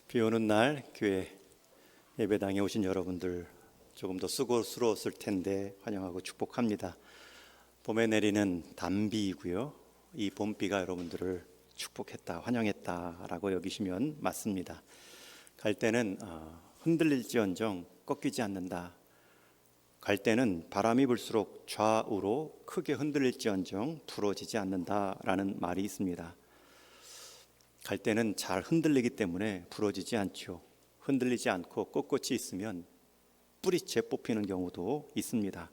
비 오는 날 교회 예배당에 오신 여러분들 조금 더 수고스러웠을 텐데 환영하고 축복합니다. 봄에 내리는 단비이고요. 이 봄비가 여러분들을 축복했다, 환영했다라고 여기시면 맞습니다. 갈 때는 흔들릴지언정 꺾이지 않는다. 갈 때는 바람이 불수록 좌우로 크게 흔들릴지언정 부러지지 않는다라는 말이 있습니다. 갈 때는 잘 흔들리기 때문에 부러지지 않죠. 흔들리지 않고 꼿꼿이 있으면 뿌리채 뽑히는 경우도 있습니다.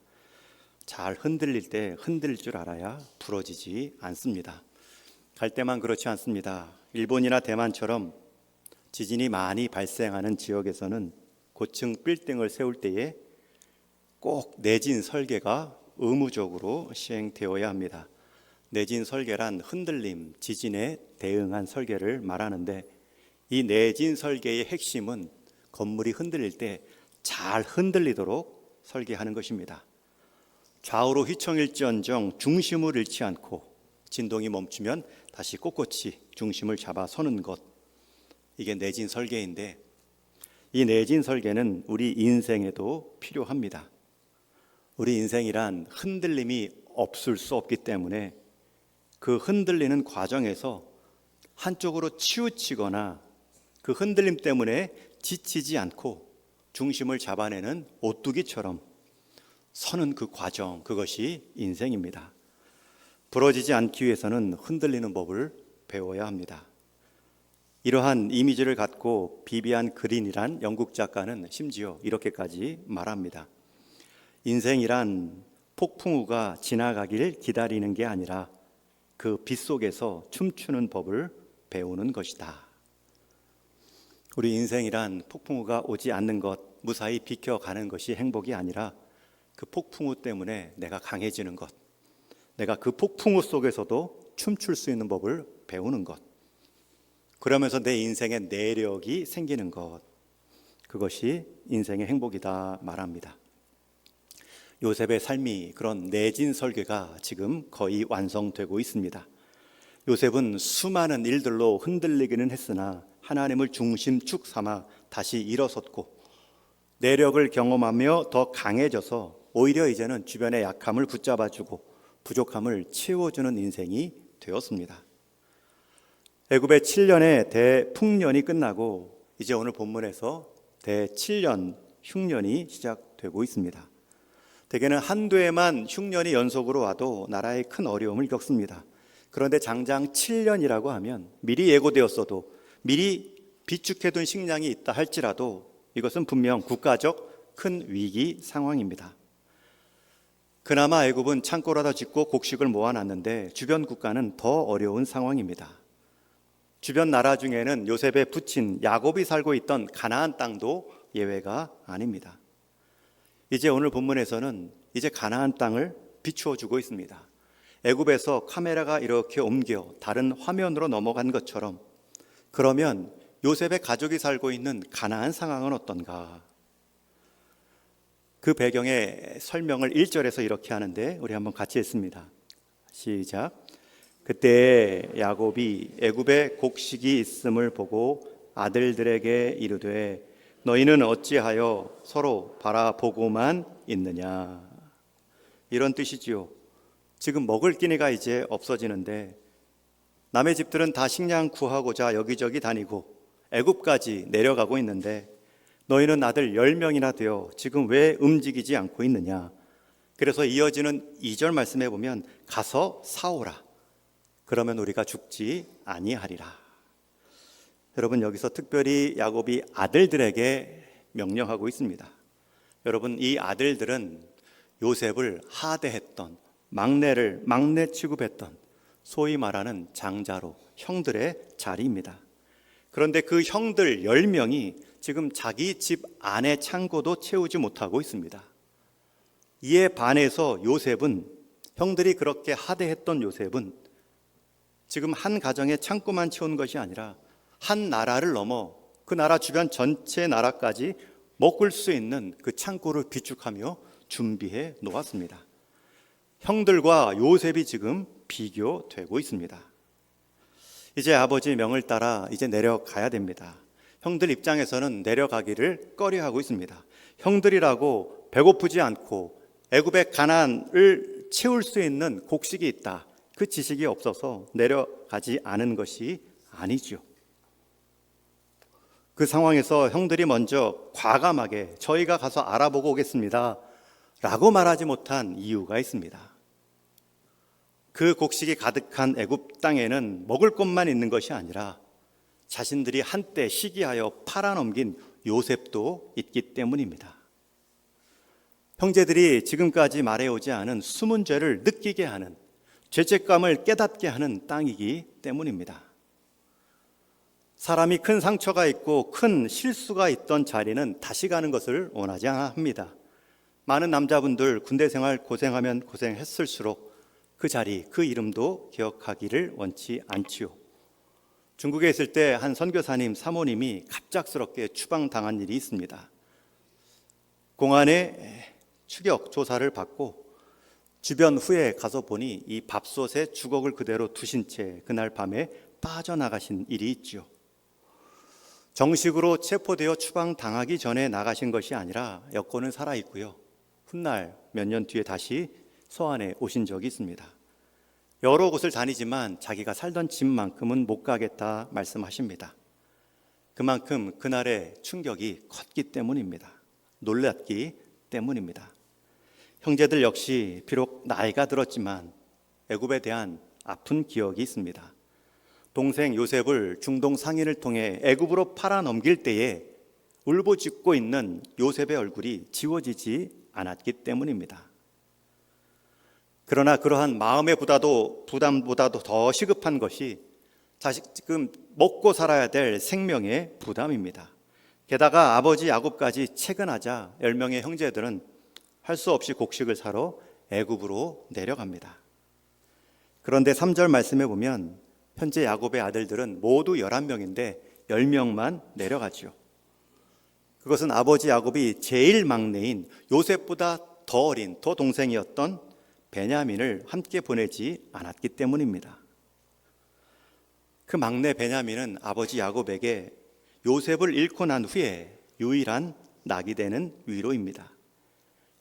잘 흔들릴 때 흔들릴 줄 알아야 부러지지 않습니다. 갈 때만 그렇지 않습니다. 일본이나 대만처럼 지진이 많이 발생하는 지역에서는 고층 빌딩을 세울 때에 꼭 내진 설계가 의무적으로 시행되어야 합니다. 내진 설계란 흔들림, 지진에 대응한 설계를 말하는데, 이 내진 설계의 핵심은 건물이 흔들릴 때 잘 흔들리도록 설계하는 것입니다. 좌우로 휘청일지언정 중심을 잃지 않고 진동이 멈추면 다시 꼿꼿이 중심을 잡아 서는 것, 이게 내진 설계인데, 이 내진 설계는 우리 인생에도 필요합니다. 우리 인생이란 흔들림이 없을 수 없기 때문에 그 흔들리는 과정에서 한쪽으로 치우치거나 그 흔들림 때문에 지치지 않고 중심을 잡아내는 오뚜기처럼 서는 그 과정, 그것이 인생입니다. 부러지지 않기 위해서는 흔들리는 법을 배워야 합니다. 이러한 이미지를 갖고 비비안 그린이란 영국 작가는 심지어 이렇게까지 말합니다. 인생이란 폭풍우가 지나가길 기다리는 게 아니라 그 빗속에서 춤추는 법을 배우는 것이다. 우리 인생이란 폭풍우가 오지 않는 것, 무사히 비켜가는 것이 행복이 아니라 그 폭풍우 때문에 내가 강해지는 것, 내가 그 폭풍우 속에서도 춤출 수 있는 법을 배우는 것, 그러면서 내 인생에 내력이 생기는 것, 그것이 인생의 행복이다 말합니다. 요셉의 삶이 그런 내진 설계가 지금 거의 완성되고 있습니다. 요셉은 수많은 일들로 흔들리기는 했으나 하나님을 중심축 삼아 다시 일어섰고, 내력을 경험하며 더 강해져서 오히려 이제는 주변의 약함을 붙잡아주고 부족함을 채워주는 인생이 되었습니다. 애굽의 7년의 대풍년이 끝나고 이제 오늘 본문에서 대7년 흉년이 시작되고 있습니다. 대개는 한두 해만 흉년이 연속으로 와도 나라에 큰 어려움을 겪습니다. 그런데 장장 7년이라고 하면 미리 예고되었어도, 미리 비축해둔 식량이 있다 할지라도 이것은 분명 국가적 큰 위기 상황입니다. 그나마 애굽은 창고라도 짓고 곡식을 모아놨는데 주변 국가는 더 어려운 상황입니다. 주변 나라 중에는 요셉의 부친 야곱이 살고 있던 가나안 땅도 예외가 아닙니다. 이제 오늘 본문에서는 이제 가나안 땅을 비추어 주고 있습니다. 애굽에서 카메라가 이렇게 옮겨 다른 화면으로 넘어간 것처럼, 그러면 요셉의 가족이 살고 있는 가나안 상황은 어떤가? 그 배경의 설명을 1절에서 이렇게 하는데 우리 한번 같이 읽습니다. 시작. 그때 야곱이 애굽에 곡식이 있음을 보고 아들들에게 이르되 너희는 어찌하여 서로 바라보고만 있느냐? 이런 뜻이지요. 지금 먹을 끼니가 이제 없어지는데 남의 집들은 다 식량 구하고자 여기저기 다니고 애굽까지 내려가고 있는데 너희는 아들 10명이나 되어 지금 왜 움직이지 않고 있느냐? 그래서 이어지는 2절 말씀해 보면 가서 사오라. 그러면 우리가 죽지 아니하리라. 여러분, 여기서 특별히 야곱이 아들들에게 명령하고 있습니다. 여러분, 이 아들들은 요셉을 하대했던, 막내 취급했던 소위 말하는 장자로 형들의 자리입니다. 그런데 그 형들 10명이 지금 자기 집 안의 창고도 채우지 못하고 있습니다. 이에 반해서 요셉은, 형들이 그렇게 하대했던 요셉은 지금 한 가정의 창고만 채운 것이 아니라 한 나라를 넘어 그 나라 주변 전체 나라까지 먹을 수 있는 그 창고를 비축하며 준비해 놓았습니다. 형들과 요셉이 지금 비교되고 있습니다. 이제 아버지 명을 따라 이제 내려가야 됩니다. 형들 입장에서는 내려가기를 꺼려하고 있습니다. 형들이라고 배고프지 않고 애굽의 가난을 채울 수 있는 곡식이 있다, 그 지식이 없어서 내려가지 않은 것이 아니죠. 그 상황에서 형들이 먼저 과감하게 저희가 가서 알아보고 오겠습니다 라고 말하지 못한 이유가 있습니다. 그 곡식이 가득한 애굽 땅에는 먹을 것만 있는 것이 아니라 자신들이 한때 시기하여 팔아넘긴 요셉도 있기 때문입니다. 형제들이 지금까지 말해오지 않은 숨은 죄를 느끼게 하는, 죄책감을 깨닫게 하는 땅이기 때문입니다. 사람이 큰 상처가 있고 큰 실수가 있던 자리는 다시 가는 것을 원하지 않아 합니다. 많은 남자분들 군대 생활 고생하면 고생했을수록 그 자리, 그 이름도 기억하기를 원치 않지요. 중국에 있을 때 한 선교사님 사모님이 갑작스럽게 추방당한 일이 있습니다. 공안에 추격 조사를 받고 주변 후에 가서 보니 이 밥솥에 주걱을 그대로 두신 채 그날 밤에 빠져나가신 일이 있죠. 정식으로 체포되어 추방당하기 전에 나가신 것이 아니라 여권은 살아있고요, 훗날 몇 년 뒤에 다시 서안에 오신 적이 있습니다. 여러 곳을 다니지만 자기가 살던 집만큼은 못 가겠다 말씀하십니다. 그만큼 그날의 충격이 컸기 때문입니다. 놀랐기 때문입니다. 형제들 역시 비록 나이가 들었지만 애굽에 대한 아픈 기억이 있습니다. 동생 요셉을 중동 상인을 통해 애굽으로 팔아넘길 때에 울부짖고 있는 요셉의 얼굴이 지워지지 않았기 때문입니다. 그러나 그러한 마음의 부담보다도 더 시급한 것이 지금 먹고 살아야 될 생명의 부담입니다. 게다가 아버지 야곱까지 채근하자 10명의 형제들은 할 수 없이 곡식을 사러 애굽으로 내려갑니다. 그런데 3절 말씀에 보면 현재 야곱의 아들들은 모두 11명인데 10명만 내려가죠. 그것은 아버지 야곱이 제일 막내인 요셉보다 더 어린 더 동생이었던 베냐민을 함께 보내지 않았기 때문입니다. 그 막내 베냐민은 아버지 야곱에게 요셉을 잃고 난 후에 유일한 낙이 되는 위로입니다.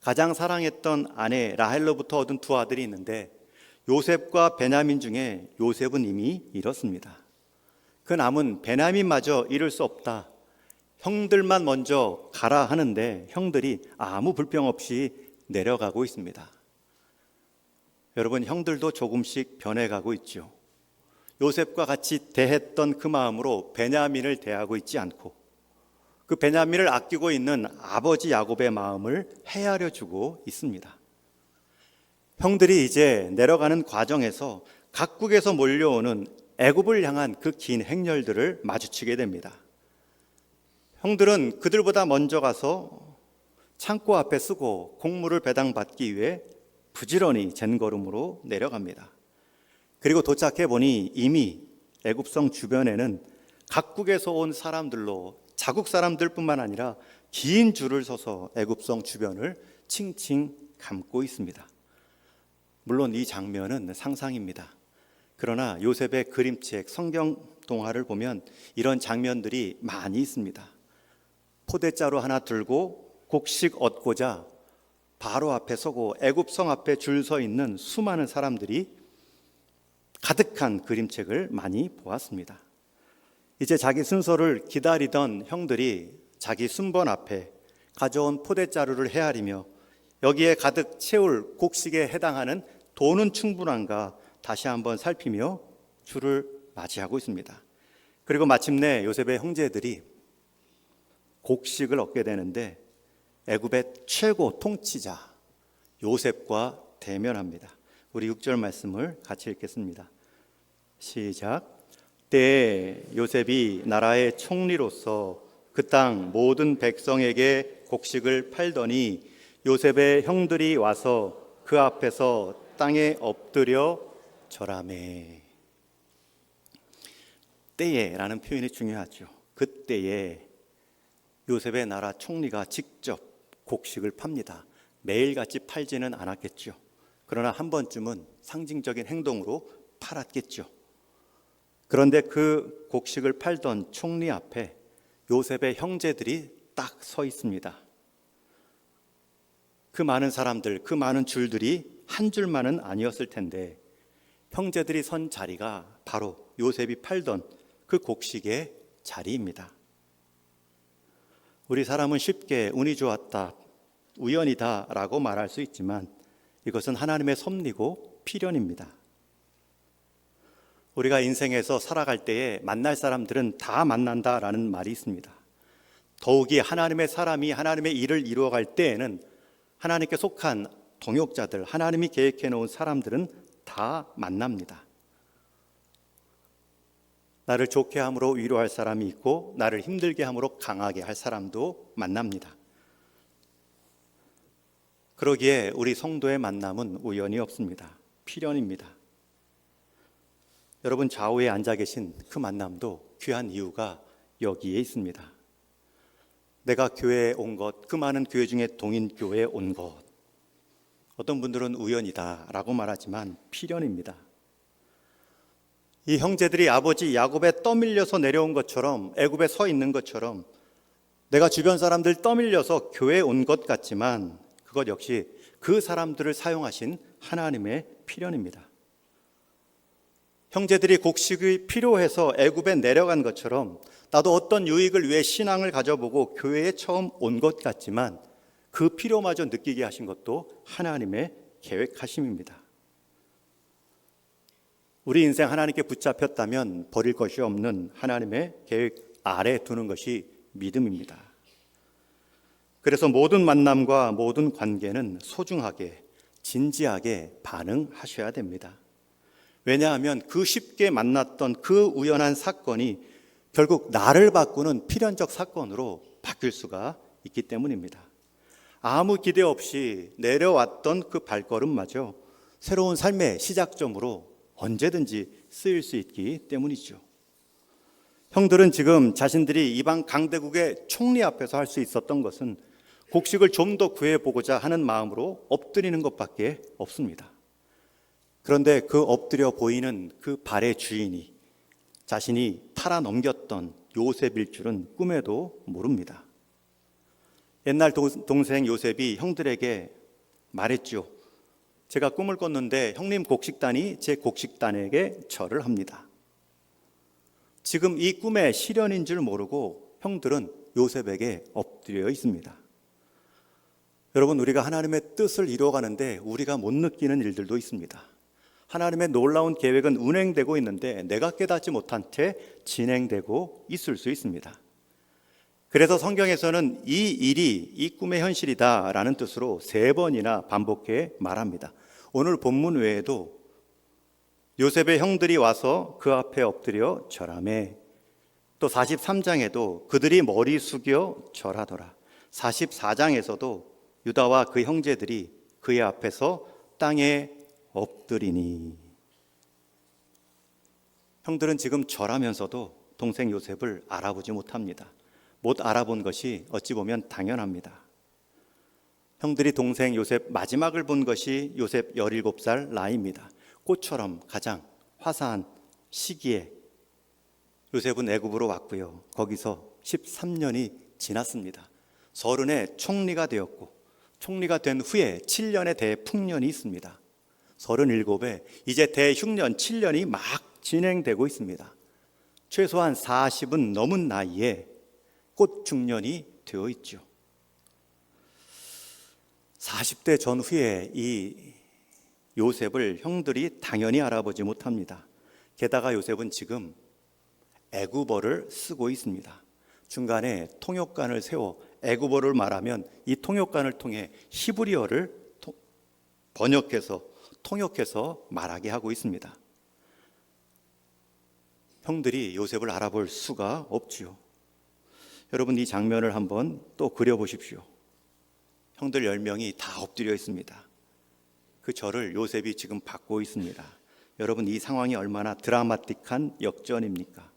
가장 사랑했던 아내 라헬로부터 얻은 두 아들이 있는데 요셉과 베냐민 중에 요셉은 이미 잃었습니다. 그 남은 베냐민마저 잃을 수 없다, 형들만 먼저 가라 하는데 형들이 아무 불평 없이 내려가고 있습니다. 여러분, 형들도 조금씩 변해가고 있죠. 요셉과 같이 대했던 그 마음으로 베냐민을 대하고 있지 않고 그 베냐민을 아끼고 있는 아버지 야곱의 마음을 헤아려 주고 있습니다. 형들이 이제 내려가는 과정에서 각국에서 몰려오는 애굽을 향한 그 긴 행렬들을 마주치게 됩니다. 형들은 그들보다 먼저 가서 창고 앞에 쓰고 곡물을 배당받기 위해 부지런히 젠걸음으로 내려갑니다. 그리고 도착해 보니 이미 애굽성 주변에는 각국에서 온 사람들로 자국 사람들뿐만 아니라 긴 줄을 서서 애굽성 주변을 칭칭 감고 있습니다. 물론 이 장면은 상상입니다. 그러나 요셉의 그림책, 성경 동화를 보면 이런 장면들이 많이 있습니다. 포대자루 하나 들고 곡식 얻고자 바로 앞에 서고 애굽성 앞에 줄 서 있는 수많은 사람들이 가득한 그림책을 많이 보았습니다. 이제 자기 순서를 기다리던 형들이 자기 순번 앞에 가져온 포대자루를 헤아리며 여기에 가득 채울 곡식에 해당하는 돈은 충분한가 다시 한번 살피며 줄을 맞이하고 있습니다. 그리고 마침내 요셉의 형제들이 곡식을 얻게 되는데 애굽의 최고 통치자 요셉과 대면합니다. 우리 6절 말씀을 같이 읽겠습니다. 시작. 때에 요셉이 나라의 총리로서 그 땅 모든 백성에게 곡식을 팔더니 요셉의 형들이 와서 그 앞에서 땅에 엎드려 절하매. 때에라는 표현이 중요하죠. 그때에 요셉의 나라 총리가 직접 곡식을 팝니다. 매일같이 팔지는 않았겠죠. 그러나 한 번쯤은 상징적인 행동으로 팔았겠죠. 그런데 그 곡식을 팔던 총리 앞에 요셉의 형제들이 딱 서 있습니다. 그 많은 사람들, 그 많은 줄들이 한 줄만은 아니었을 텐데 형제들이 선 자리가 바로 요셉이 팔던 그 곡식의 자리입니다. 우리 사람은 쉽게 운이 좋았다, 우연이다 라고 말할 수 있지만 이것은 하나님의 섭리고 필연입니다. 우리가 인생에서 살아갈 때에 만날 사람들은 다 만난다라는 말이 있습니다. 더욱이 하나님의 사람이 하나님의 일을 이루어갈 때에는 하나님께 속한 동역자들, 하나님이 계획해 놓은 사람들은 다 만납니다. 나를 좋게 함으로 위로할 사람이 있고 나를 힘들게 함으로 강하게 할 사람도 만납니다. 그러기에 우리 성도의 만남은 우연이 없습니다. 필연입니다. 여러분 좌우에 앉아 계신 그 만남도 귀한 이유가 여기에 있습니다. 내가 교회에 온 것, 그 많은 교회 중에 동인교회에 온 것, 어떤 분들은 우연이다 라고 말하지만 필연입니다. 이 형제들이 아버지 야곱에 떠밀려서 내려온 것처럼, 애굽에 서 있는 것처럼 내가 주변 사람들 떠밀려서 교회에 온 것 같지만 그것 역시 그 사람들을 사용하신 하나님의 필연입니다. 형제들이 곡식이 필요해서 애굽에 내려간 것처럼 나도 어떤 유익을 위해 신앙을 가져보고 교회에 처음 온 것 같지만 그 필요마저 느끼게 하신 것도 하나님의 계획하심입니다. 우리 인생 하나님께 붙잡혔다면 버릴 것이 없는 하나님의 계획 아래 두는 것이 믿음입니다. 그래서 모든 만남과 모든 관계는 소중하게, 진지하게 반응하셔야 됩니다. 왜냐하면 그 쉽게 만났던 그 우연한 사건이 결국 나를 바꾸는 필연적 사건으로 바뀔 수가 있기 때문입니다. 아무 기대 없이 내려왔던 그 발걸음마저 새로운 삶의 시작점으로 언제든지 쓰일 수 있기 때문이죠. 형들은 지금 자신들이 이방 강대국의 총리 앞에서 할 수 있었던 것은 곡식을 좀 더 구해보고자 하는 마음으로 엎드리는 것밖에 없습니다. 그런데 그 엎드려 보이는 그 발의 주인이 자신이 팔아넘겼던 요셉일 줄은 꿈에도 모릅니다. 옛날 동생 요셉이 형들에게 말했죠. 제가 꿈을 꿨는데 형님 곡식단이 제 곡식단에게 절을 합니다. 지금 이 꿈의 실현인 줄 모르고 형들은 요셉에게 엎드려 있습니다. 여러분, 우리가 하나님의 뜻을 이루어가는데 우리가 못 느끼는 일들도 있습니다. 하나님의 놀라운 계획은 운행되고 있는데 내가 깨닫지 못한 채 진행되고 있을 수 있습니다. 그래서 성경에서는 이 일이 이 꿈의 현실이다라는 뜻으로 3번이나 반복해 말합니다. 오늘 본문 외에도 요셉의 형들이 와서 그 앞에 엎드려 절하매, 또 43장에도 그들이 머리 숙여 절하더라. 44장에서도 유다와 그 형제들이 그의 앞에서 땅에 엎드리니. 형들은 지금 절하면서도 동생 요셉을 알아보지 못합니다. 못 알아본 것이 어찌 보면 당연합니다. 형들이 동생 요셉 마지막을 본 것이 요셉 17살 나이입니다. 꽃처럼 가장 화사한 시기에 요셉은 애굽으로 왔고요. 거기서 13년이 지났습니다. 30에 총리가 되었고, 총리가 된 후에 7년의 대풍년이 있습니다. 37에 이제 대흉년 7년이 막 진행되고 있습니다. 최소한 40은 넘은 나이에 꽃중년이 되어 있죠. 40대 전후에 이 요셉을 형들이 당연히 알아보지 못합니다. 게다가 요셉은 지금 애굽어를 쓰고 있습니다. 중간에 통역관을 세워 애굽어를 말하면 이 통역관을 통해 히브리어를 번역해서 통역해서 말하게 하고 있습니다. 형들이 요셉을 알아볼 수가 없지요. 여러분, 이 장면을 한번 또 그려보십시오. 형들 10명이 다 엎드려 있습니다. 그 절을 요셉이 지금 받고 있습니다. 여러분, 이 상황이 얼마나 드라마틱한 역전입니까?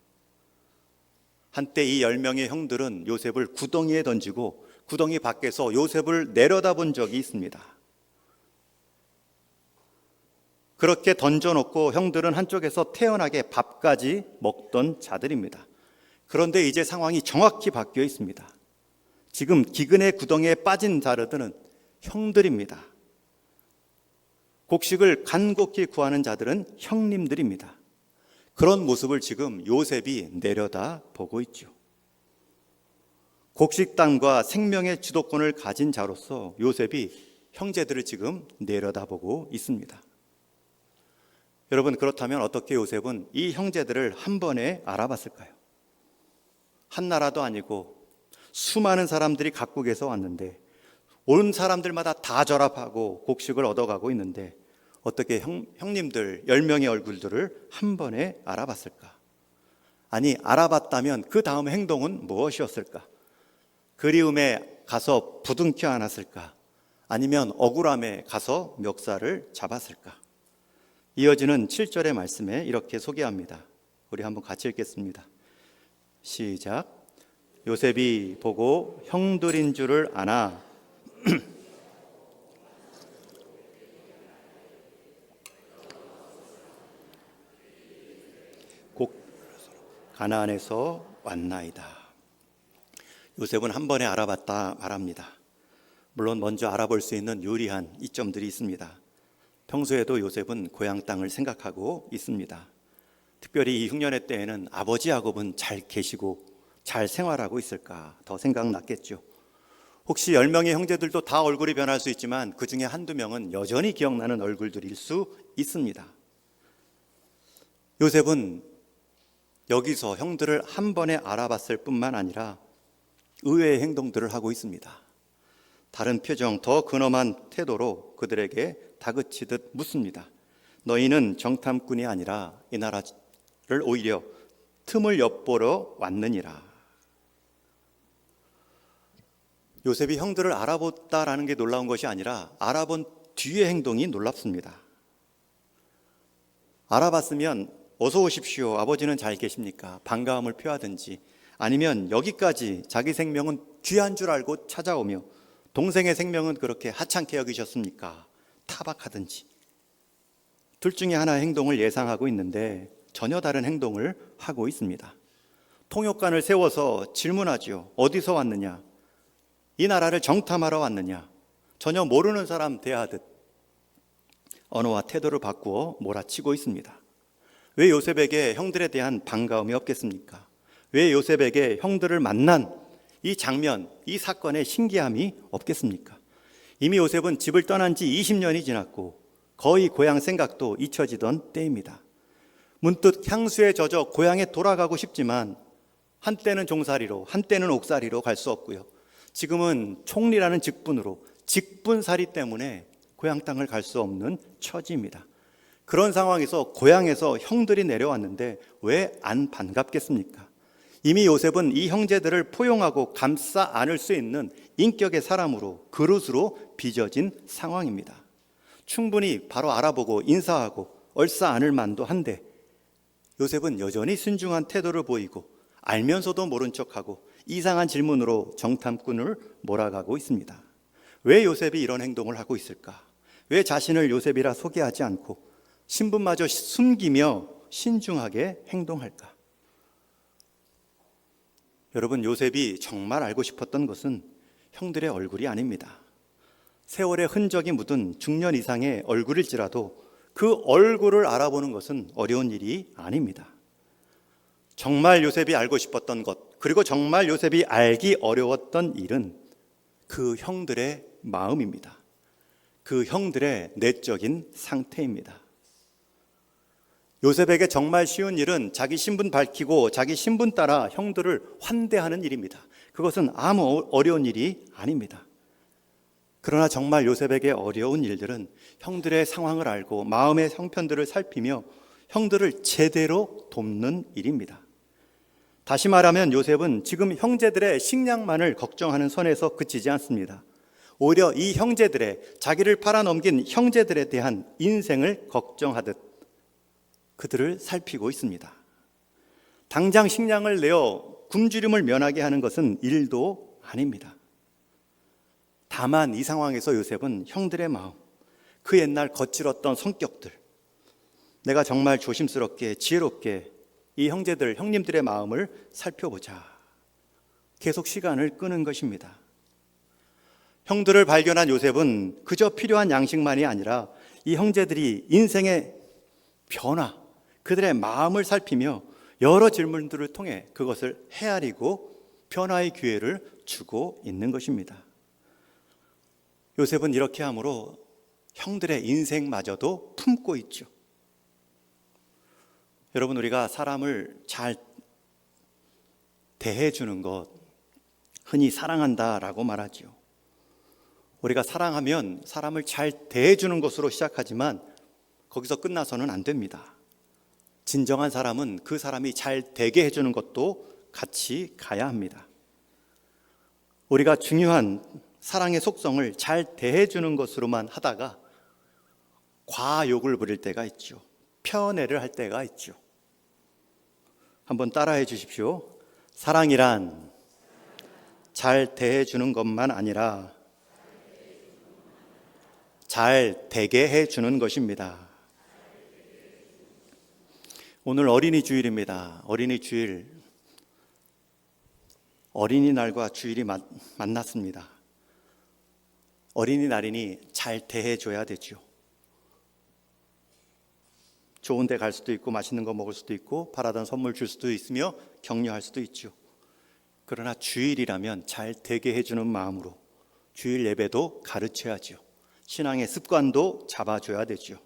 한때 이 10명의 형들은 요셉을 구덩이에 던지고 구덩이 밖에서 요셉을 내려다본 적이 있습니다. 그렇게 던져놓고 형들은 한쪽에서 태연하게 밥까지 먹던 자들입니다. 그런데 이제 상황이 정확히 바뀌어 있습니다. 지금 기근의 구덩이에 빠진 자들은 형들입니다. 곡식을 간곡히 구하는 자들은 형님들입니다. 그런 모습을 지금 요셉이 내려다 보고 있죠. 곡식 땅과 생명의 주도권을 가진 자로서 요셉이 형제들을 지금 내려다보고 있습니다. 여러분, 그렇다면 어떻게 요셉은 이 형제들을 한 번에 알아봤을까요? 한 나라도 아니고 수많은 사람들이 각국에서 왔는데 온 사람들마다 다 절합하고 곡식을 얻어가고 있는데 어떻게 형님들 10명의 얼굴들을 한 번에 알아봤을까? 아니, 알아봤다면 그 다음 행동은 무엇이었을까? 그리움에 가서 부둥켜 안았을까? 아니면 억울함에 가서 멱살을 잡았을까? 이어지는 7절의 말씀에 이렇게 소개합니다. 우리 한번 같이 읽겠습니다. 시작. 요셉이 보고 형들인 줄을 아나 곧 가나안에서 왔나이다. 요셉은 한 번에 알아봤다 말합니다. 물론 먼저 알아볼 수 있는 유리한 이점들이 있습니다. 평소에도 요셉은 고향 땅을 생각하고 있습니다. 특별히 이 흉년의 때에는 아버지 야곱은 잘 계시고 잘 생활하고 있을까 더 생각났겠죠. 혹시 10명의 형제들도 다 얼굴이 변할 수 있지만 그 중에 한두 명은 여전히 기억나는 얼굴들일 수 있습니다. 요셉은 여기서 형들을 한 번에 알아봤을 뿐만 아니라 의외의 행동들을 하고 있습니다. 다른 표정, 더 근엄한 태도로 그들에게 다그치듯 묻습니다. 너희는 정탐꾼이 아니라 이 나라를 오히려 틈을 엿보러 왔느니라. 요셉이 형들을 알아봤다라는 게 놀라운 것이 아니라 알아본 뒤의 행동이 놀랍습니다. 알아봤으면 어서 오십시오, 아버지는 잘 계십니까? 반가움을 표하든지, 아니면 여기까지 자기 생명은 귀한 줄 알고 찾아오며 동생의 생명은 그렇게 하찮게 여기셨습니까? 타박하든지. 둘 중에 하나의 행동을 예상하고 있는데 전혀 다른 행동을 하고 있습니다. 통역관을 세워서 질문하죠. 어디서 왔느냐? 이 나라를 정탐하러 왔느냐? 전혀 모르는 사람 대하듯 언어와 태도를 바꾸어 몰아치고 있습니다. 왜 요셉에게 형들에 대한 반가움이 없겠습니까? 왜 요셉에게 형들을 만난 이 장면, 이 사건의 신기함이 없겠습니까? 이미 요셉은 집을 떠난 지 20년이 지났고 거의 고향 생각도 잊혀지던 때입니다. 문득 향수에 젖어 고향에 돌아가고 싶지만 한때는 종살이로, 한때는 옥살이로 갈 수 없고요. 지금은 총리라는 직분으로 직분살이 때문에 고향 땅을 갈 수 없는 처지입니다. 그런 상황에서 고향에서 형들이 내려왔는데 왜 안 반갑겠습니까? 이미 요셉은 이 형제들을 포용하고 감싸 안을 수 있는 인격의 사람으로, 그릇으로 빚어진 상황입니다. 충분히 바로 알아보고 인사하고 얼싸 안을 만도 한데 요셉은 여전히 순중한 태도를 보이고 알면서도 모른 척하고 이상한 질문으로 정탐꾼을 몰아가고 있습니다. 왜 요셉이 이런 행동을 하고 있을까? 왜 자신을 요셉이라 소개하지 않고 신분마저 숨기며 신중하게 행동할까? 여러분, 요셉이 정말 알고 싶었던 것은 형들의 얼굴이 아닙니다. 세월의 흔적이 묻은 중년 이상의 얼굴일지라도 그 얼굴을 알아보는 것은 어려운 일이 아닙니다. 정말 요셉이 알고 싶었던 것, 그리고 정말 요셉이 알기 어려웠던 일은 그 형들의 마음입니다. 그 형들의 내적인 상태입니다. 요셉에게 정말 쉬운 일은 자기 신분 밝히고 자기 신분 따라 형들을 환대하는 일입니다. 그것은 아무 어려운 일이 아닙니다. 그러나 정말 요셉에게 어려운 일들은 형들의 상황을 알고 마음의 형편들을 살피며 형들을 제대로 돕는 일입니다. 다시 말하면 요셉은 지금 형제들의 식량만을 걱정하는 선에서 그치지 않습니다. 오히려 이 형제들의, 자기를 팔아넘긴 형제들에 대한 인생을 걱정하듯 그들을 살피고 있습니다. 당장 식량을 내어 굶주림을 면하게 하는 것은 일도 아닙니다. 다만 이 상황에서 요셉은 형들의 마음, 그 옛날 거칠었던 성격들, 내가 정말 조심스럽게 지혜롭게 이 형님들의 마음을 살펴보자. 계속 시간을 끄는 것입니다. 형들을 발견한 요셉은 그저 필요한 양식만이 아니라 이 형제들이 인생의 변화, 그들의 마음을 살피며 여러 질문들을 통해 그것을 헤아리고 변화의 기회를 주고 있는 것입니다. 요셉은 이렇게 함으로 형들의 인생마저도 품고 있죠. 여러분, 우리가 사람을 잘 대해주는 것, 흔히 사랑한다라고 말하죠. 우리가 사랑하면 사람을 잘 대해주는 것으로 시작하지만 거기서 끝나서는 안 됩니다. 진정한 사람은 그 사람이 잘 되게 해주는 것도 같이 가야 합니다. 우리가 중요한 사랑의 속성을 잘 대해주는 것으로만 하다가 과욕을 부릴 때가 있죠. 편애를 할 때가 있죠. 한번 따라해 주십시오. 사랑이란 잘 대해주는 것만 아니라 잘 되게 해주는 것입니다. 오늘 어린이 주일입니다. 어린이 주일, 어린이날과 주일이 만났습니다. 어린이날이니 잘 대해줘야 되죠. 좋은 데 갈 수도 있고 맛있는 거 먹을 수도 있고 바라던 선물 줄 수도 있으며 격려할 수도 있죠. 그러나 주일이라면 잘 되게 해주는 마음으로 주일 예배도 가르쳐야죠. 신앙의 습관도 잡아줘야 되죠.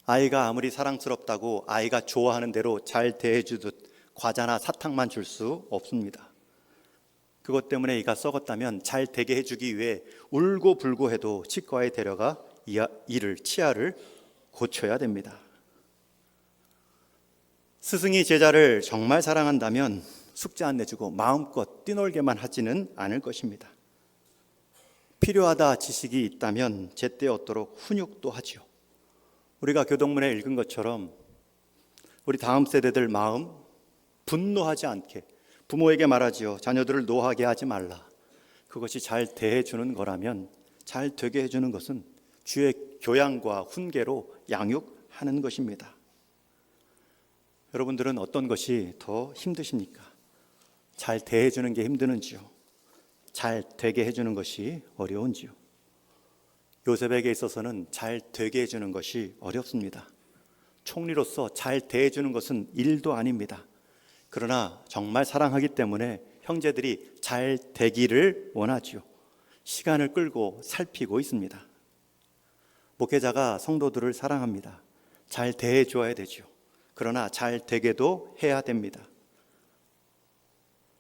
아이가 아무리 사랑스럽다고 아이가 좋아하는 대로 잘 대해주듯 과자나 사탕만 줄 수 없습니다. 그것 때문에 이가 썩었다면 잘 되게 해주기 위해 울고 불고 해도 치과에 데려가 치아를 고쳐야 됩니다. 스승이 제자를 정말 사랑한다면 숙제 안 내주고 마음껏 뛰놀게만 하지는 않을 것입니다. 필요하다 지식이 있다면 제때 얻도록 훈육도 하지요. 우리가 교동문에 읽은 것처럼 우리 다음 세대들 마음 분노하지 않게 부모에게 말하지요. 자녀들을 노하게 하지 말라. 그것이 잘 대해주는 거라면 잘 되게 해주는 것은 주의 교양과 훈계로 양육하는 것입니다. 여러분들은 어떤 것이 더 힘드십니까? 잘 대해주는 게 힘드는지요? 잘 되게 해주는 것이 어려운지요? 요셉에게 있어서는 잘 되게 해주는 것이 어렵습니다. 총리로서 잘 대해주는 것은 일도 아닙니다. 그러나 정말 사랑하기 때문에 형제들이 잘 되기를 원하지요. 시간을 끌고 살피고 있습니다. 목회자가 성도들을 사랑합니다. 잘 대해줘야 되죠. 그러나 잘 되게도 해야 됩니다.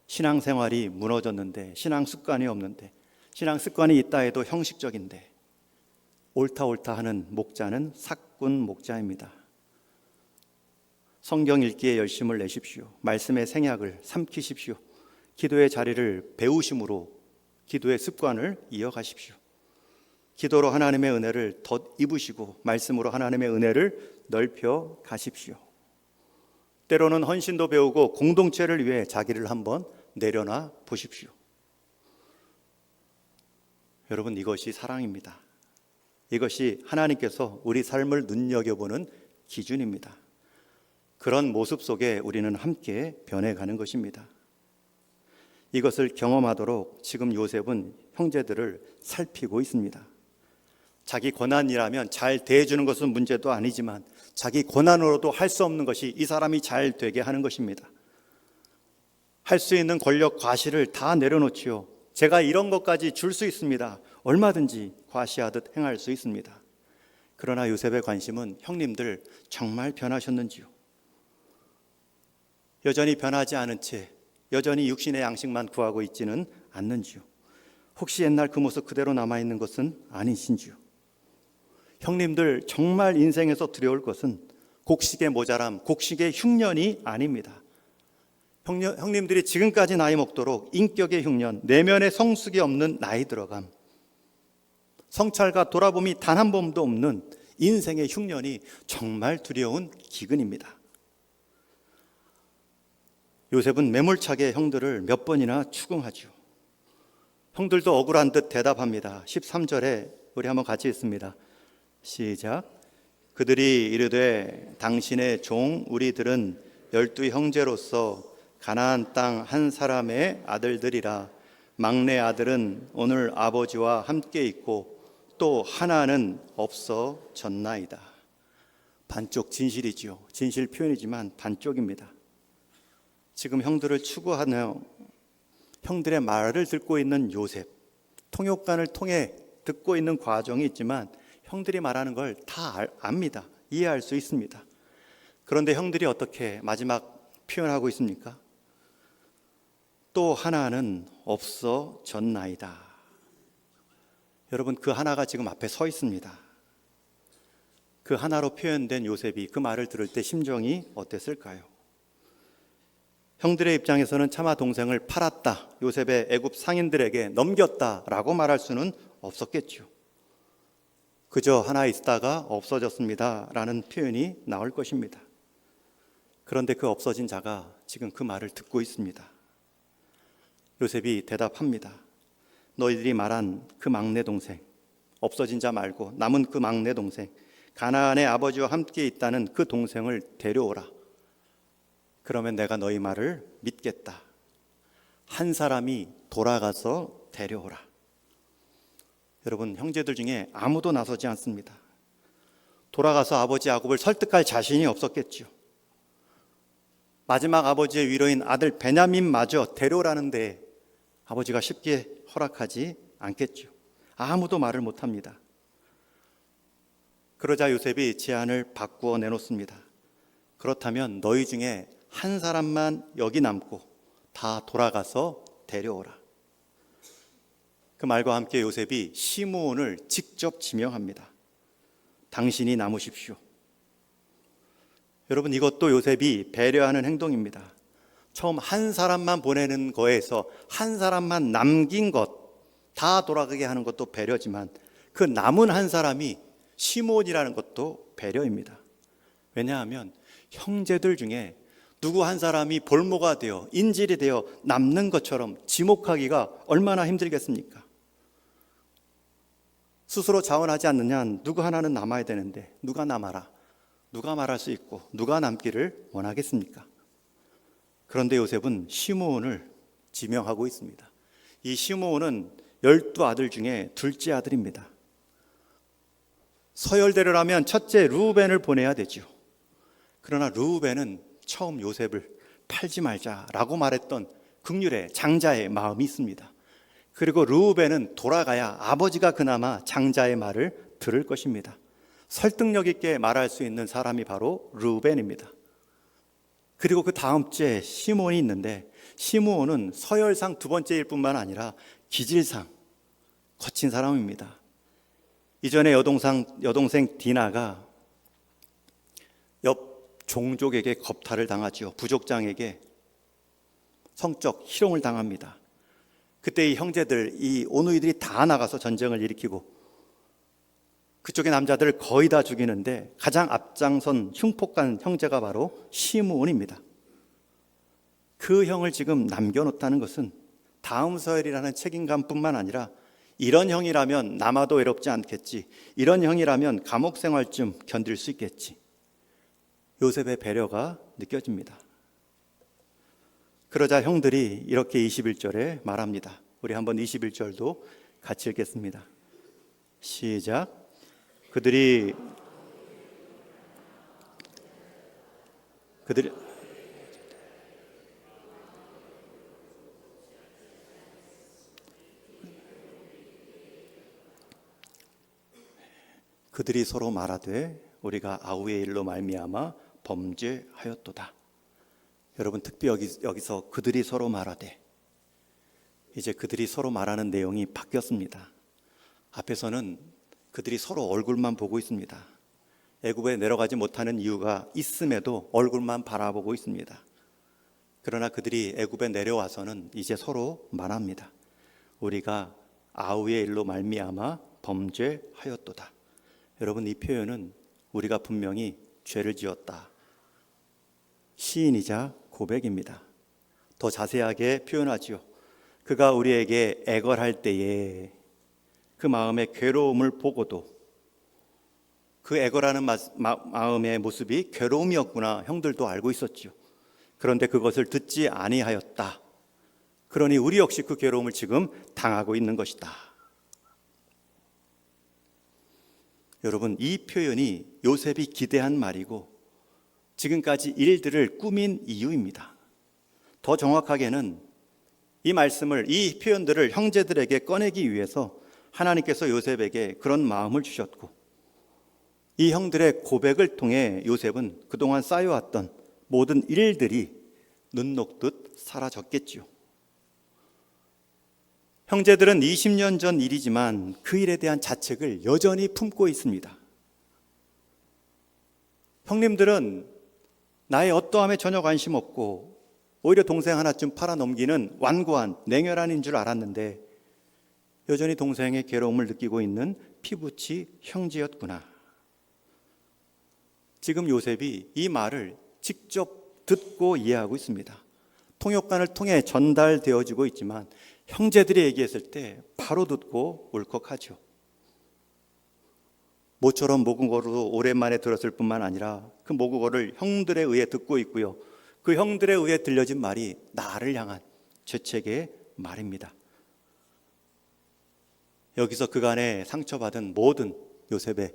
신앙생활이 무너졌는데, 신앙 습관이 없는데, 신앙 습관이 있다 해도 형식적인데 옳다 하는 목자는 사꾼 목자입니다. 성경 읽기에 열심을 내십시오. 말씀의 생약을 삼키십시오. 기도의 자리를 배우심으로 기도의 습관을 이어가십시오. 기도로 하나님의 은혜를 덧 입으시고 말씀으로 하나님의 은혜를 넓혀 가십시오. 때로는 헌신도 배우고 공동체를 위해 자기를 한번 내려놔 보십시오. 여러분, 이것이 사랑입니다. 이것이 하나님께서 우리 삶을 눈여겨보는 기준입니다. 그런 모습 속에 우리는 함께 변해가는 것입니다. 이것을 경험하도록 지금 요셉은 형제들을 살피고 있습니다. 자기 권한이라면 잘 대해주는 것은 문제도 아니지만 자기 권한으로도 할 수 없는 것이 이 사람이 잘 되게 하는 것입니다. 할 수 있는 권력 과시를 다 내려놓지요. 제가 이런 것까지 줄 수 있습니다. 얼마든지 과시하듯 행할 수 있습니다. 그러나 요셉의 관심은 형님들 정말 변하셨는지요? 여전히 변하지 않은 채 여전히 육신의 양식만 구하고 있지는 않는지요? 혹시 옛날 그 모습 그대로 남아있는 것은 아니신지요? 형님들 정말 인생에서 두려울 것은 곡식의 모자람, 곡식의 흉년이 아닙니다. 형님들이 지금까지 나이 먹도록 인격의 흉년, 내면의 성숙이 없는 나이 들어감, 성찰과 돌아봄이 단 한 번도 없는 인생의 흉년이 정말 두려운 기근입니다. 요셉은 매몰차게 형들을 몇 번이나 추궁하죠. 형들도 억울한 듯 대답합니다. 13절에 우리 한번 같이 읽습니다. 시작. 그들이 이르되 당신의 종 우리들은 12 형제로서 가나안 땅 한 사람의 아들들이라. 막내 아들은 오늘 아버지와 함께 있고 또 하나는 없어졌나이다. 반쪽 진실이지요. 진실 표현이지만 반쪽입니다. 지금 형들을 추구하며 형들의 말을 듣고 있는 요셉, 통역관을 통해 듣고 있는 과정이 있지만 형들이 말하는 걸 다 압니다. 이해할 수 있습니다. 그런데 형들이 어떻게 마지막 표현하고 있습니까? 또 하나는 없어졌나이다. 여러분, 그 하나가 지금 앞에 서 있습니다. 그 하나로 표현된 요셉이 그 말을 들을 때 심정이 어땠을까요? 형들의 입장에서는 차마 동생을 팔았다, 요셉의 애굽 상인들에게 넘겼다라고 말할 수는 없었겠죠. 그저 하나 있다가 없어졌습니다 라는 표현이 나올 것입니다. 그런데 그 없어진 자가 지금 그 말을 듣고 있습니다. 요셉이 대답합니다. 너희들이 말한 그 막내 동생, 없어진 자 말고 남은 그 막내 동생, 가나안의 아버지와 함께 있다는 그 동생을 데려오라. 그러면 내가 너희 말을 믿겠다. 한 사람이 돌아가서 데려오라. 여러분, 형제들 중에 아무도 나서지 않습니다. 돌아가서 아버지 야곱을 설득할 자신이 없었겠죠. 마지막 아버지의 위로인 아들 베냐민마저 데려오라는데 아버지가 쉽게 허락하지 않겠죠. 아무도 말을 못합니다. 그러자 요셉이 제안을 바꾸어 내놓습니다. 그렇다면 너희 중에 한 사람만 여기 남고 다 돌아가서 데려오라. 그 말과 함께 요셉이 시므온을 직접 지명합니다. 당신이 남으십시오. 여러분, 이것도 요셉이 배려하는 행동입니다. 처음 한 사람만 보내는 거에서 한 사람만 남긴 것, 다 돌아가게 하는 것도 배려지만 그 남은 한 사람이 시므온이라는 것도 배려입니다. 왜냐하면 형제들 중에 누구 한 사람이 볼모가 되어 인질이 되어 남는 것처럼 지목하기가 얼마나 힘들겠습니까? 스스로 자원하지 않느냐 한 누구 하나는 남아야 되는데 누가 남아라, 누가 말할 수 있고 누가 남기를 원하겠습니까? 그런데 요셉은 시므온을 지명하고 있습니다. 이 시므온은 12아들 중에 둘째 아들입니다. 서열대로라면 첫째 르우벤을 보내야 되죠. 그러나 르우벤은 처음 요셉을 팔지 말자라고 말했던 긍휼의 장자의 마음이 있습니다. 그리고 르우벤은 돌아가야 아버지가 그나마 장자의 말을 들을 것입니다. 설득력 있게 말할 수 있는 사람이 바로 르우벤입니다. 그리고 그 다음 주에 시므온이 있는데 시므온은 서열상 두 번째일 뿐만 아니라 기질상 거친 사람입니다. 이전에 여동생 디나가 옆 종족에게 겁탈을 당하죠. 부족장에게 성적 희롱을 당합니다. 그때 이 형제들, 이 오누이들이 다 나가서 전쟁을 일으키고 그쪽의 남자들을 거의 다 죽이는데 가장 앞장선 흉폭한 형제가 바로 시므온입니다. 그 형을 지금 남겨놓다는 것은 다음 서열이라는 책임감뿐만 아니라 이런 형이라면 남아도 외롭지 않겠지, 이런 형이라면 감옥 생활쯤 견딜 수 있겠지, 요셉의 배려가 느껴집니다. 그러자 형들이 이렇게 21절에 말합니다. 우리 한번 21절도 같이 읽겠습니다. 시작. 그들이 서로 말하되 우리가 아우의 일로 말미암아 범죄하였도다. 여러분, 특별히 여기서 그들이 서로 말하되, 이제 그들이 서로 말하는 내용이 바뀌었습니다. 앞에서는 그들이 서로 얼굴만 보고 있습니다. 애굽에 내려가지 못하는 이유가 있음에도 얼굴만 바라보고 있습니다. 그러나 그들이 애굽에 내려와서는 이제 서로 말합니다. 우리가 아우의 일로 말미암아 범죄하였도다. 여러분, 이 표현은 우리가 분명히 죄를 지었다, 시인이자 고백입니다. 더 자세하게 표현하지요. 그가 우리에게 애걸할 때에 그 마음의 괴로움을 보고도 그 애걸하는 마음의 모습이 괴로움이었구나 형들도 알고 있었지요. 그런데 그것을 듣지 아니하였다. 그러니 우리 역시 그 괴로움을 지금 당하고 있는 것이다. 여러분, 이 표현이 요셉이 기대한 말이고 지금까지 일들을 꾸민 이유입니다. 더 정확하게는 이 말씀을, 이 표현들을 형제들에게 꺼내기 위해서 하나님께서 요셉에게 그런 마음을 주셨고, 이 형들의 고백을 통해 요셉은 그동안 쌓여왔던 모든 일들이 눈 녹듯 사라졌겠지요. 형제들은 20년 전 일이지만 그 일에 대한 자책을 여전히 품고 있습니다. 형님들은 나의 어떠함에 전혀 관심 없고 오히려 동생 하나쯤 팔아넘기는 완고한 냉혈한인 줄 알았는데 여전히 동생의 괴로움을 느끼고 있는 피부치 형제였구나. 지금 요셉이 이 말을 직접 듣고 이해하고 있습니다. 통역관을 통해 전달되어지고 있지만 형제들이 얘기했을 때 바로 듣고 울컥하죠. 모처럼 모국어로 오랜만에 들었을 뿐만 아니라 그 모국어를 형들에 의해 듣고 있고요. 그 형들에 의해 들려진 말이 나를 향한 죄책의 말입니다. 여기서 그간에 상처받은 모든 요셉의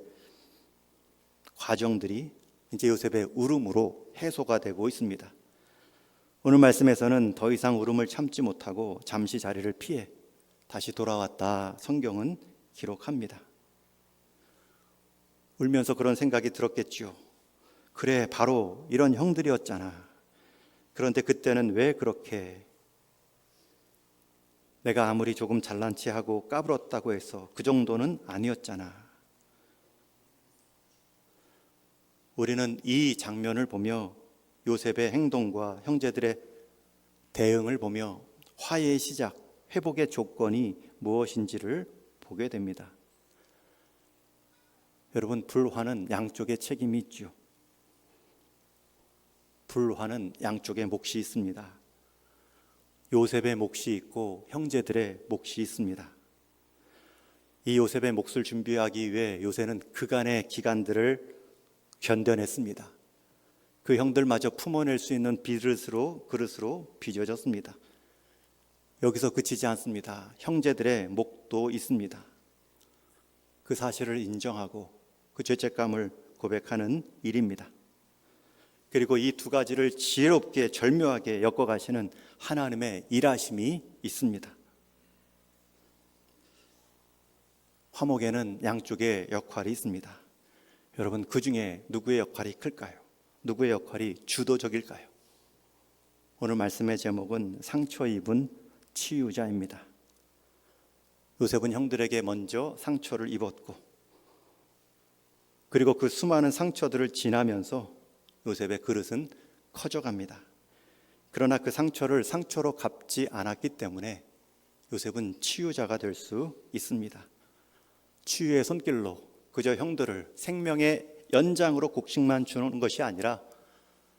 과정들이 이제 요셉의 울음으로 해소가 되고 있습니다. 오늘 말씀에서는 더 이상 울음을 참지 못하고 잠시 자리를 피해 다시 돌아왔다 성경은 기록합니다. 울면서 그런 생각이 들었겠지요. 그래, 바로 이런 형들이었잖아. 그런데 그때는 왜 그렇게 내가 아무리 조금 잘난 체하고 까불었다고 해서 그 정도는 아니었잖아. 우리는 이 장면을 보며 요셉의 행동과 형제들의 대응을 보며 화해의 시작, 회복의 조건이 무엇인지를 보게 됩니다. 여러분, 불화는 양쪽의 책임이 있죠. 불화는 양쪽의 몫이 있습니다. 요셉의 몫이 있고 형제들의 몫이 있습니다. 이 요셉의 몫을 준비하기 위해 요셉은 그간의 기간들을 견뎌냈습니다. 그 형들마저 품어낼 수 있는 그릇으로 빚어졌습니다. 여기서 그치지 않습니다. 형제들의 몫도 있습니다. 그 사실을 인정하고 그 죄책감을 고백하는 일입니다. 그리고 이 두 가지를 지혜롭게 절묘하게 엮어가시는 하나님의 일하심이 있습니다. 화목에는 양쪽의 역할이 있습니다. 여러분, 그 중에 누구의 역할이 클까요? 누구의 역할이 주도적일까요? 오늘 말씀의 제목은 상처 입은 치유자입니다. 요셉은 형들에게 먼저 상처를 입었고, 그리고 그 수많은 상처들을 지나면서 요셉의 그릇은 커져갑니다. 그러나 그 상처를 상처로 갚지 않았기 때문에 요셉은 치유자가 될 수 있습니다. 치유의 손길로 그저 형들을 생명의 연장으로 곡식만 주는 것이 아니라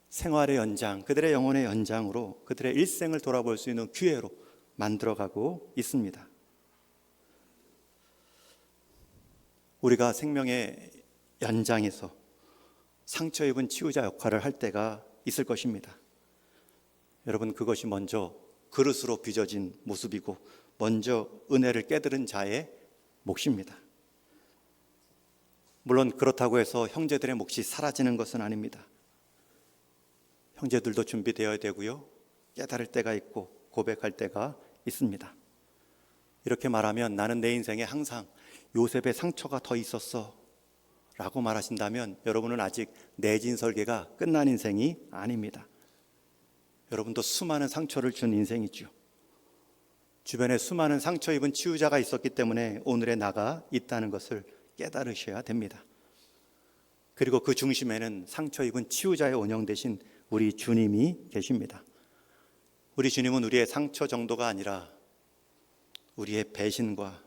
생활의 연장, 그들의 영혼의 연장으로 그들의 일생을 돌아볼 수 있는 기회로 만들어가고 있습니다. 우리가 생명의 연장에서 상처 입은 치유자 역할을 할 때가 있을 것입니다. 여러분, 그것이 먼저 그릇으로 빚어진 모습이고 먼저 은혜를 깨달은 자의 몫입니다. 물론 그렇다고 해서 형제들의 몫이 사라지는 것은 아닙니다. 형제들도 준비되어야 되고요. 깨달을 때가 있고 고백할 때가 있습니다. 이렇게 말하면 나는 내 인생에 항상 요셉의 상처가 더 있었어 라고 말하신다면 여러분은 아직 내진 설계가 끝난 인생이 아닙니다. 여러분도 수많은 상처를 준 인생이죠. 주변에 수많은 상처 입은 치유자가 있었기 때문에 오늘의 나가 있다는 것을 깨달으셔야 됩니다. 그리고 그 중심에는 상처 입은 치유자의 원형 대신 우리 주님이 계십니다. 우리 주님은 우리의 상처 정도가 아니라 우리의 배신과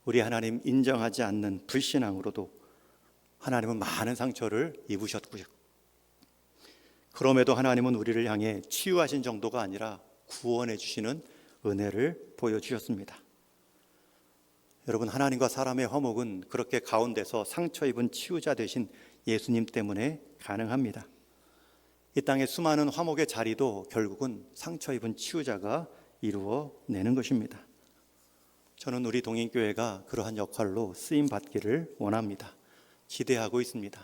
우리 하나님 인정하지 않는 불신앙으로도 하나님은 많은 상처를 입으셨고요. 그럼에도 하나님은 우리를 향해 치유하신 정도가 아니라 구원해 주시는 은혜를 보여주셨습니다. 여러분, 하나님과 사람의 화목은 그렇게 가운데서 상처 입은 치유자 되신 예수님 때문에 가능합니다. 이 땅의 수많은 화목의 자리도 결국은 상처 입은 치유자가 이루어내는 것입니다. 저는 우리 동인교회가 그러한 역할로 쓰임 받기를 원합니다. 기대하고 있습니다.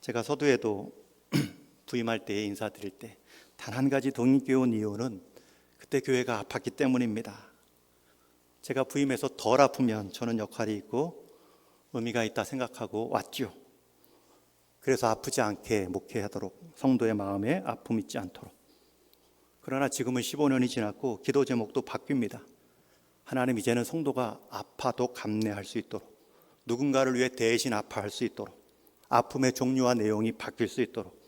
제가 서두에도 부임할 때에 인사드릴 때 단 한 가지 동인교회 온 이유는 그때 교회가 아팠기 때문입니다. 제가 부임해서 덜 아프면 저는 역할이 있고 의미가 있다 생각하고 왔죠. 그래서 아프지 않게 목회하도록, 성도의 마음에 아픔 있지 않도록. 그러나 지금은 15년이 지났고 기도 제목도 바뀝니다. 하나님, 이제는 성도가 아파도 감내할 수 있도록, 누군가를 위해 대신 아파할 수 있도록, 아픔의 종류와 내용이 바뀔 수 있도록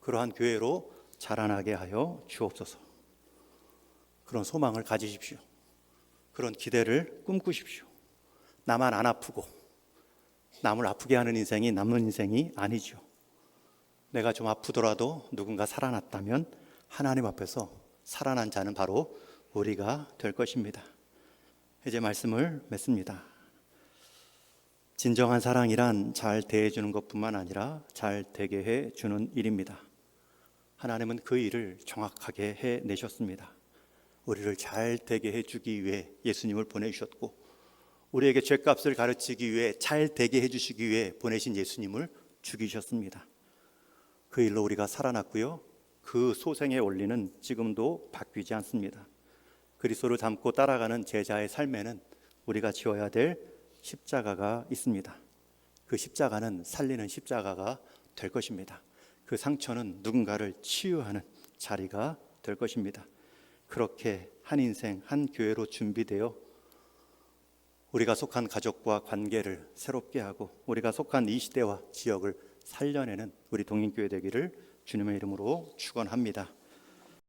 그러한 교회로 자라나게 하여 주옵소서. 그런 소망을 가지십시오. 그런 기대를 꿈꾸십시오. 나만 안 아프고 남을 아프게 하는 인생이 남는 인생이 아니죠. 내가 좀 아프더라도 누군가 살아났다면 하나님 앞에서 살아난 자는 바로 우리가 될 것입니다. 이제 말씀을 맺습니다. 진정한 사랑이란 잘 대해주는 것뿐만 아니라 잘 되게 해주는 일입니다. 하나님은 그 일을 정확하게 해내셨습니다. 우리를 잘 되게 해주기 위해 예수님을 보내주셨고, 우리에게 죄값을 가르치기 위해 잘 되게 해주시기 위해 보내신 예수님을 죽이셨습니다. 그 일로 우리가 살아났고요, 그 소생의 원리는 지금도 바뀌지 않습니다. 그리스도를 닮고 따라가는 제자의 삶에는 우리가 지어야 될 십자가가 있습니다. 그 십자가는 살리는 십자가가 될 것입니다. 그 상처는 누군가를 치유하는 자리가 될 것입니다. 그렇게 한 인생, 한 교회로 준비되어 우리가 속한 가족과 관계를 새롭게 하고 우리가 속한 이 시대와 지역을 살려내는 우리 동인교회 되기를 주님의 이름으로 축원합니다.